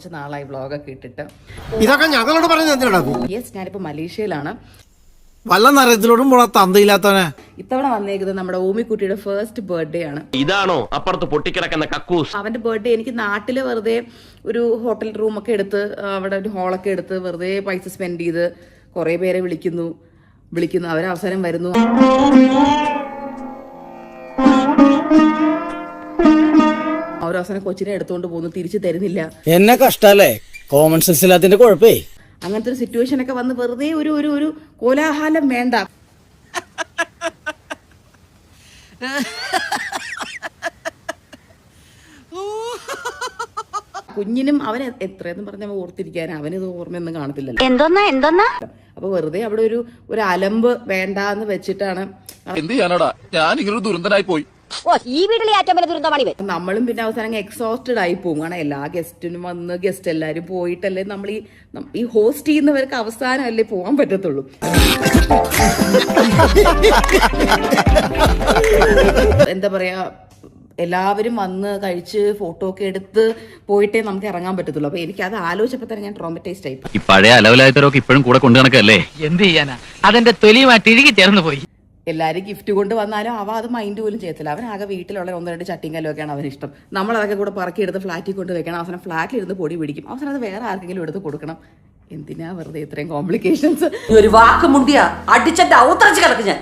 കുറച്ച് നാളായി വ്ളോഗൊക്കെ ഇട്ടിട്ട്. ഇതൊക്കെ ഞങ്ങളോട് പറഞ്ഞത്. യെസ്, ഞാനിപ്പോൾ മലേഷ്യയിലാണ്. വല്ല നരത്തിലോടും പോണ തന്തയില്ലാത്തവനെ. ഇത്തവണ വന്നേക്കുന്നത് നമ്മുടെ ഓമിക്കുട്ടിയുടെ ഫസ്റ്റ് ബർത്ത്ഡേ ആണ്. ഇതാണോ അപ്പുറത്ത് പൊട്ടിക്കിടക്കുന്ന കക്കൂസ്? അവന്റെ ബർത്ത്ഡേ എനിക്ക് നാട്ടില് വെറുതെ ഒരു ഹോട്ടൽ റൂമൊക്കെ എടുത്ത് അവിടെ ഒരു ഹോളൊക്കെ എടുത്ത് വെറുതെ പൈസ സ്പെൻഡ് ചെയ്ത് കുറെ പേരെ വിളിക്കുന്നു അവരവസരം വരുന്നു. അവരവസരം കൊച്ചിനെ എടുത്തോണ്ട് പോകുന്നു, തിരിച്ചു തരുന്നില്ല. എന്നെ കഷ്ടല്ലേ, കോമൺ സെൻസ് ഇല്ലാത്തതിന്റെ കുഴപ്പേ. അങ്ങനത്തെ ഒരു സിറ്റുവേഷൻ ഒക്കെ വന്ന് വെറുതെ ഒരു ഒരു ഒരു കോലാഹലം വേണ്ട. കുഞ്ഞിനും അവൻ എത്രയെന്ന് പറഞ്ഞ ഓർത്തിരിക്കാൻ അവനിത് ഓർമ്മയൊന്നും കാണത്തില്ലല്ലോ. അപ്പൊ വെറുതെ അവിടെ ഒരു അലമ്പ് വേണ്ടാന്ന് വെച്ചിട്ടാണ്. എന്ത് ചെയ്യാനാടാ, ഞാൻ ഇങ്ങനൊരു ദുരന്തനായി പോയി. ഈ വീട്ടിലെ ഏറ്റവും വലിയ ദുരന്തമാണ്. നമ്മളും പിന്നെ അവസാനം എക്സോസ്റ്റഡ് ആയി പോകും. കാരണം എല്ലാ ഗസ്റ്റിനും വന്ന് ഗസ്റ്റ് എല്ലാരും പോയിട്ടല്ലേ നമ്മൾ ഈ ഹോസ്റ്റ് ചെയ്യുന്നവർക്ക് അവസാനം അല്ലേ പോകാൻ പറ്റത്തുള്ളൂ. എന്താ പറയാ, എല്ലാവരും വന്ന് കഴിച്ച് ഫോട്ടോ ഒക്കെ എടുത്ത് പോയിട്ടേ നമുക്ക് ഇറങ്ങാൻ പറ്റത്തുള്ളൂ. അപ്പൊ എനിക്ക് അത് ആലോചിച്ചപ്പോ തന്നെ ഞാൻ ട്രോമറ്റൈസ്ഡ് ആയി. ഈ പഴയ അലവലായത്തരൊക്കെ ഇപ്പോഴും കൂടെ കൊണ്ടു നടക്കല്ലേ. എന്ത് ചെയ്യാനാ, അതെന്റെ തൊലിയുമായിട്ട് ഇഴുകി ചേർന്ന് പോയി. എല്ലാവരും ഗിഫ്റ്റ് കൊണ്ട് വന്നാലും അവ അത് മൈൻഡ് പോലും ചെയ്യത്തില്ല. അവനാകെ വീട്ടിലുള്ള 1-2 ചട്ടിയും കല്ലൊക്കെയാണ് അവന് ഇഷ്ടം. നമ്മളതൊക്കെ കൂടെ പറക്കിയെടുത്ത് ഫ്ലാറ്റിൽ കൊണ്ട് വെക്കണം. അവസാനം ഫ്ലാറ്റിലിരുന്ന് പൊടി പിടിക്കും. അവസാനം അത് വേറെ ആർക്കെങ്കിലും എടുത്ത് കൊടുക്കണം. എന്തിനാ വെറുതെ ഇത്രയും കോംപ്ലിക്കേഷൻസ്? ഒരു വാക്ക് മുണ്ടിയാ അടിച്ചെന്റെ ഔത്തറച്ച് കിടക്കും ഞാൻ.